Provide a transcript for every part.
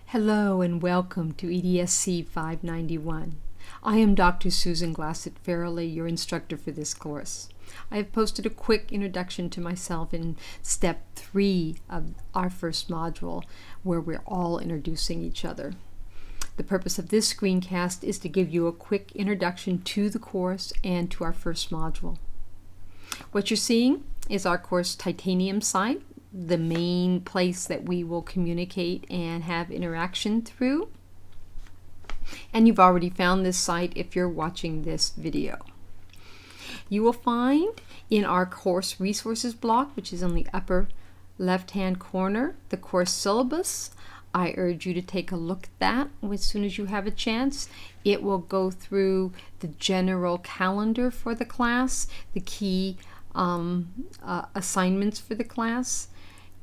Hello and welcome to EDSC 591. I am Dr. Susan Glassett-Farrelly, your instructor for this course. I have posted a quick introduction to myself in step 3 of our first module, where we're all introducing each other. The purpose of this screencast is to give you a quick introduction to the course and to our first module. What you're seeing is our course Titanium site, the main place that we will communicate and have interaction through. And you've already found this site if you're watching this video. You will find in our course resources block, which is on the upper left-hand corner, the course syllabus. I urge you to take a look at that as soon as you have a chance. It will go through the general calendar for the class, the key assignments for the class,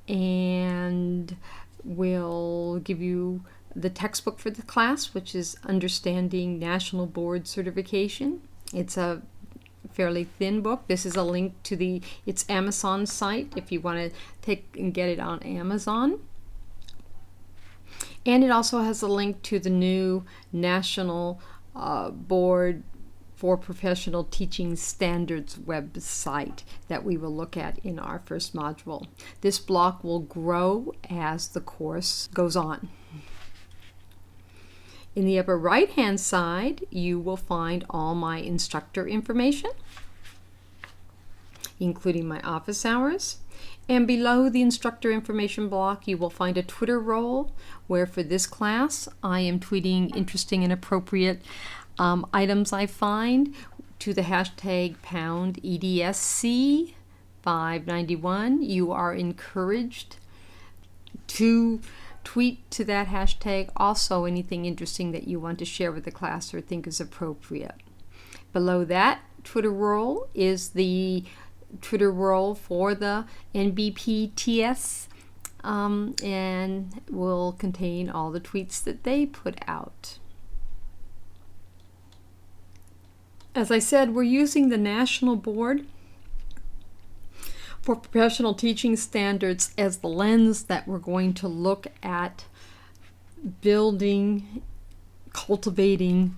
and will give you the textbook for the class, which is Understanding National Board Certification. It's a fairly thin book. This is a link to its Amazon site if you want to take and get it on Amazon. And it also has a link to the new National Board for Professional Teaching Standards website that we will look at in our first module. This block will grow as the course goes on. In the upper right hand side, you will find all my instructor information, including my office hours. And below the instructor information block, you will find a Twitter role where for this class I am tweeting interesting and appropriate items I find to the hashtag #EDSC 591. You are encouraged to tweet to that hashtag also anything interesting that you want to share with the class or think is appropriate. Below that Twitter role is the Twitter role for the NBPTS and will contain all the tweets that they put out. As I said, we're using the National Board for Professional Teaching Standards as the lens that we're going to look at building, cultivating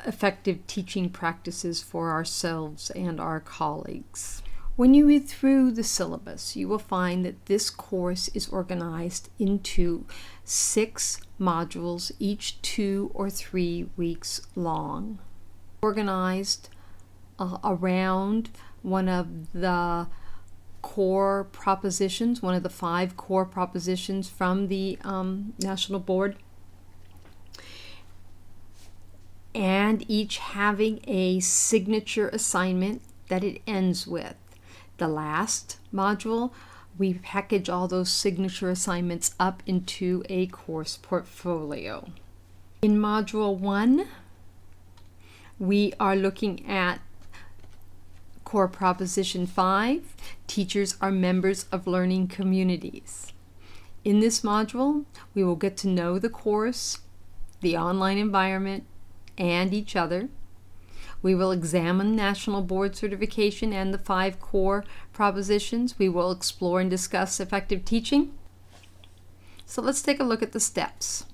effective teaching practices for ourselves and our colleagues. When you read through the syllabus, you will find that this course is organized into 6 modules, each 2 or 3 weeks long. Organized around one of the core propositions, one of the 5 core propositions from the National Board, and each having a signature assignment that it ends with. The last module, we package all those signature assignments up into a course portfolio. In Module 1, we are looking at Core Proposition 5, Teachers are members of learning communities. In this module, we will get to know the course, the online environment, and each other. We will examine National Board Certification and the 5 core propositions. We will explore and discuss effective teaching. So let's take a look at the steps.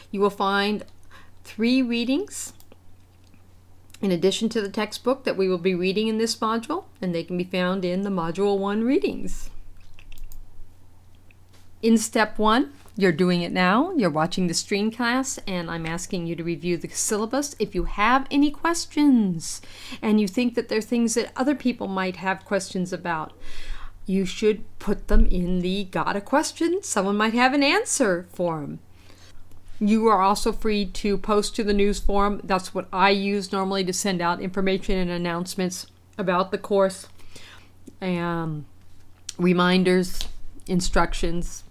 You will find 3 readings in addition to the textbook that we will be reading in this module, and they can be found in the Module 1 readings. In Step 1, you're doing it now. You're watching the screencast, and I'm asking you to review the syllabus. If you have any questions and you think that there are things that other people might have questions about, you should put them in the Got a Question? Someone might have an answer form. You are also free to post to the news forum. That's what I use normally to send out information and announcements about the course, reminders, instructions,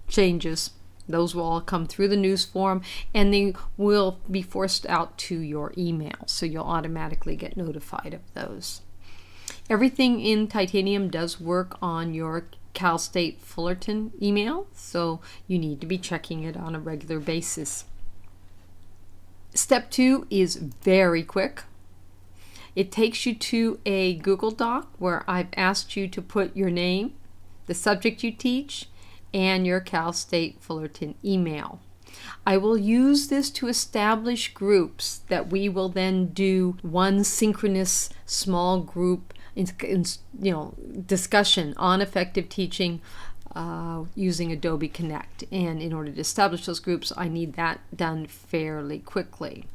changes. Those will all come through the news forum, and they will be forced out to your email, so you'll automatically get notified of those. Everything in Titanium does work on your Cal State Fullerton email, so you need to be checking it on a regular basis. Step 2 is very quick. It takes you to a Google Doc where I've asked you to put your name, the subject you teach, and your Cal State Fullerton email. I will use this to establish groups that we will then do one synchronous small group discussion on effective teaching using Adobe Connect. And in order to establish those groups, I need that done fairly quickly.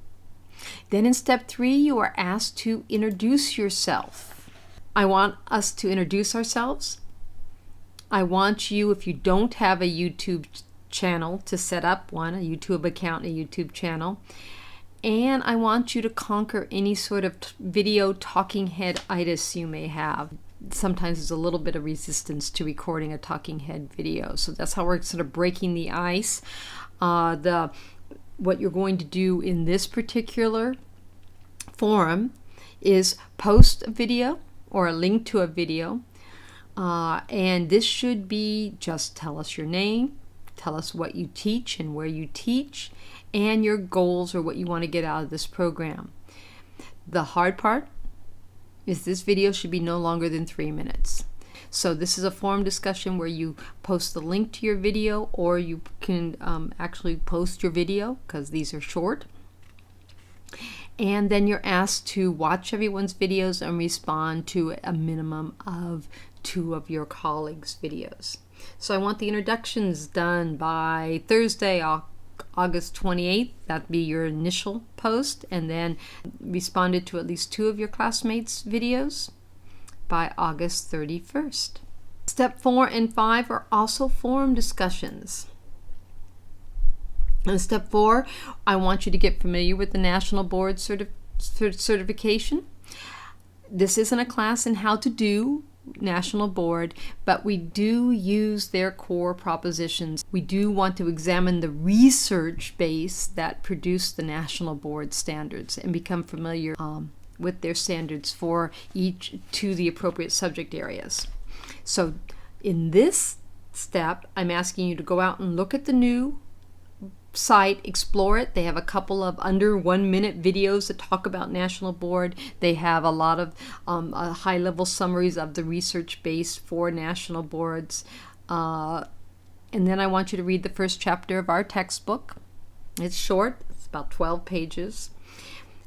Then in step 3, you are asked to introduce yourself. I want us to introduce ourselves. I want you, if you don't have a YouTube channel, to set up one, a YouTube account, a YouTube channel. And I want you to conquer any sort of video talking head-itis you may have. Sometimes there's a little bit of resistance to recording a talking head video. So that's how we're sort of breaking the ice. What you're going to do in this particular forum is post a video or a link to a video. And this should be just tell us your name, tell us what you teach and where you teach, and your goals or what you want to get out of this program. The hard part is this video should be no longer than 3 minutes. So this is a forum discussion where you post the link to your video, or you can actually post your video because these are short. And then you're asked to watch everyone's videos and respond to a minimum of 2 of your colleagues' videos. So I want the introductions done by Thursday, August 28th. That'd be your initial post, and then responded to at least 2 of your classmates' videos by August 31st. Step 4 and 5 are also forum discussions. In step 4, I want you to get familiar with the National Board certification. This isn't a class in how to do National Board, but we do use their core propositions. We do want to examine the research base that produced the National Board standards and become familiar with their standards for each to the appropriate subject areas. So in this step, I'm asking you to go out and look at the new site, explore it. They have a couple of under 1 minute videos that talk about National Board. They have a lot of high-level summaries of the research base for National Boards. And then I want you to read the first chapter of our textbook. It's short. It's about 12 pages.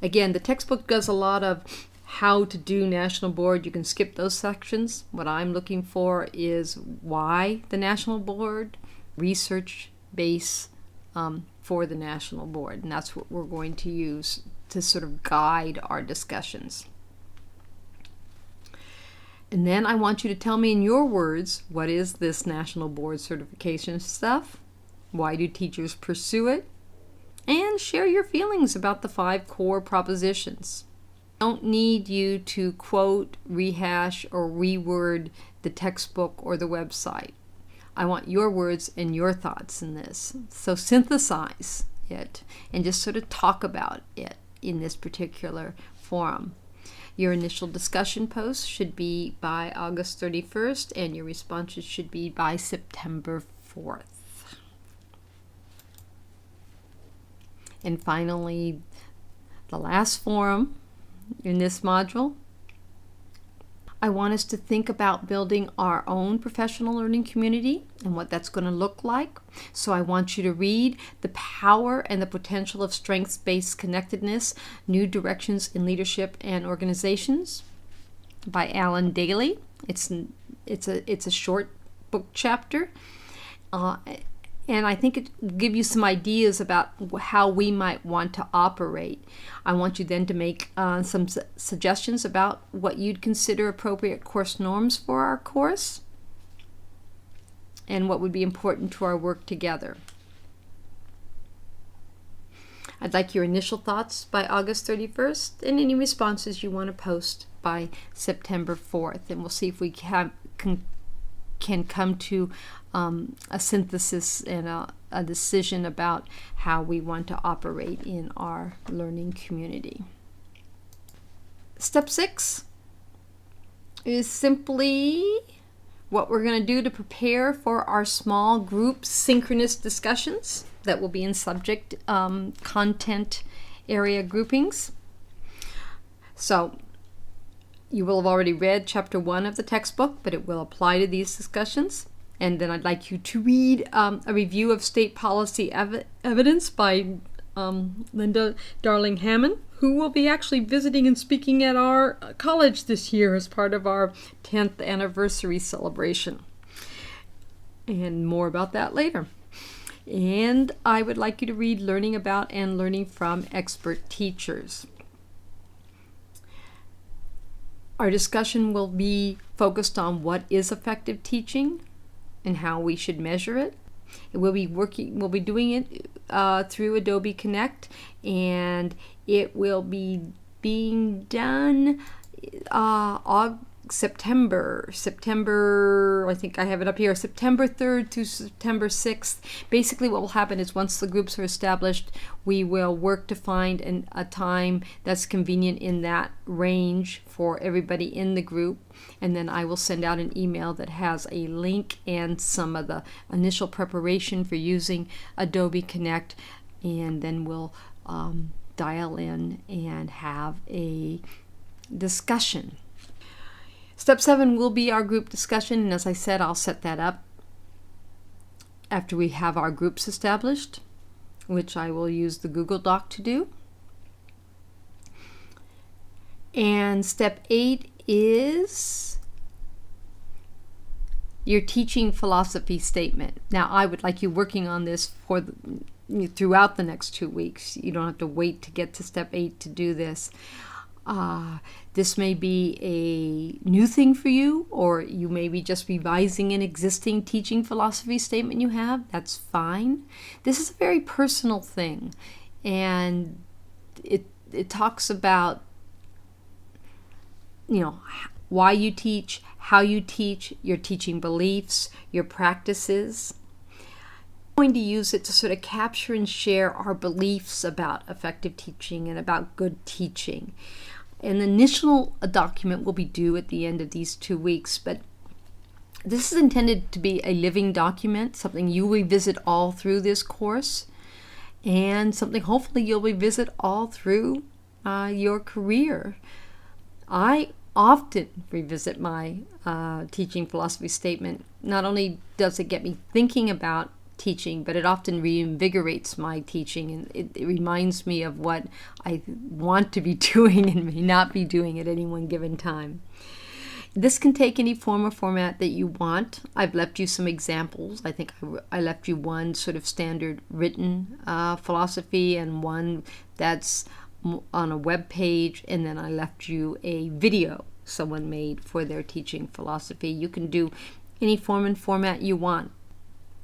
Again, the textbook does a lot of how to do National Board. You can skip those sections. What I'm looking for is why the National Board, research base, for the National Board, and that's what we're going to use to sort of guide our discussions. And then I want you to tell me in your words, what is this National Board certification stuff? Why do teachers pursue it? And share your feelings about the 5 core propositions. I don't need you to quote, rehash, or reword the textbook or the website. I want your words and your thoughts in this. So synthesize it and just sort of talk about it in this particular forum. Your initial discussion post should be by August 31st, and your responses should be by September 4th. And finally, the last forum in this module, I want us to think about building our own professional learning community and what that's going to look like. So I want you to read The Power and the Potential of Strengths-Based Connectedness, New Directions in Leadership and Organizations by Alan Daly. It's a short book chapter. And I think it will give you some ideas about how we might want to operate. I want you then to make some suggestions about what you'd consider appropriate course norms for our course and what would be important to our work together. I'd like your initial thoughts by August 31st and any responses you want to post by September 4th. And we'll see if we can come to a synthesis and a decision about how we want to operate in our learning community. Step 6 is simply what we're going to do to prepare for our small group synchronous discussions that will be in subject content area groupings. So You will have already read Chapter 1 of the textbook, but it will apply to these discussions. And then I'd like you to read a review of state policy evidence by Linda Darling Hammond, who will be actually visiting and speaking at our college this year as part of our 10th anniversary celebration. And more about that later. And I would like you to read Learning About and Learning from Expert Teachers. Our discussion will be focused on what is effective teaching and how we should measure it. We'll be doing it through Adobe Connect, and it will be being done September, I think I have it up here, September 3rd to September 6th. Basically what will happen is once the groups are established, we will work to find a time that's convenient in that range for everybody in the group, and then I will send out an email that has a link and some of the initial preparation for using Adobe Connect, and then we'll dial in and have a discussion. Step 7 will be our group discussion, and as I said, I'll set that up after we have our groups established, which I will use the Google Doc to do. And step 8 is your teaching philosophy statement. Now, I would like you working on this throughout the next 2 weeks. You don't have to wait to get to step 8 to do this. This may be a new thing for you, or you may be just revising an existing teaching philosophy statement you have. That's fine. This is a very personal thing, and it talks about, why you teach, how you teach, your teaching beliefs, your practices. I'm going to use it to sort of capture and share our beliefs about effective teaching and about good teaching. An initial document will be due at the end of these 2 weeks, but this is intended to be a living document, something you revisit all through this course, and something hopefully you'll revisit all through your career. I often revisit my teaching philosophy statement. Not only does it get me thinking about teaching, but it often reinvigorates my teaching, and it reminds me of what I want to be doing and may not be doing at any one given time. This can take any form or format that you want. I've left you some examples. I think I left you one sort of standard written philosophy and one that's on a web page, and then I left you a video someone made for their teaching philosophy. You can do any form and format you want.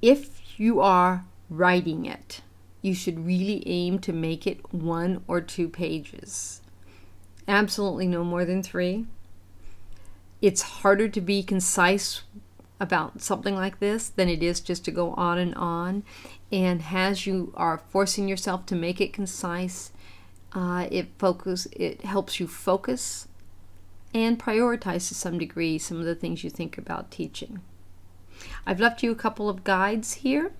If you are writing it, you should really aim to make it 1 or 2 pages. Absolutely no more than 3. It's harder to be concise about something like this than it is just to go on. And as you are forcing yourself to make it concise, it helps you focus and prioritize to some degree some of the things you think about teaching. I've left you a couple of guides here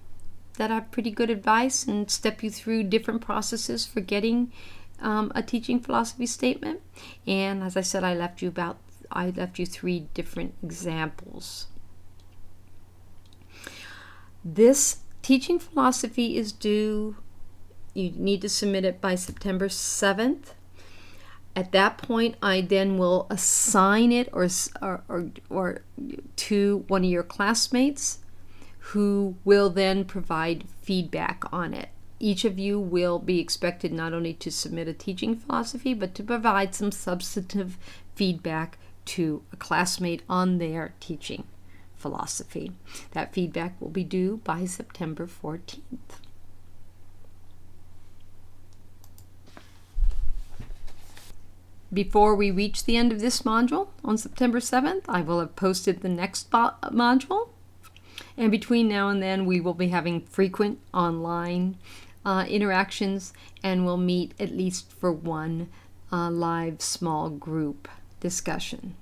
that have pretty good advice and step you through different processes for getting a teaching philosophy statement. And as I said, I left you 3 different examples. This teaching philosophy is due. You need to submit it by September 7th. At that point, I then will assign it or to one of your classmates, who will then provide feedback on it. Each of you will be expected not only to submit a teaching philosophy, but to provide some substantive feedback to a classmate on their teaching philosophy. That feedback will be due by September 14th. Before we reach the end of this module on September 7th, I will have posted the next module. And between now and then, we will be having frequent online interactions, and we'll meet at least for one live small group discussion.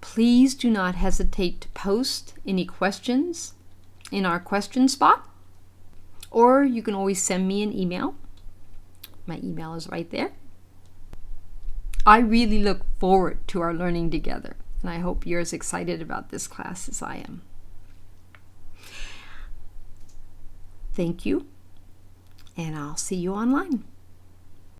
Please do not hesitate to post any questions in our question spot, or you can always send me an email. My email is right there. I really look forward to our learning together, and I hope you're as excited about this class as I am. Thank you, and I'll see you online.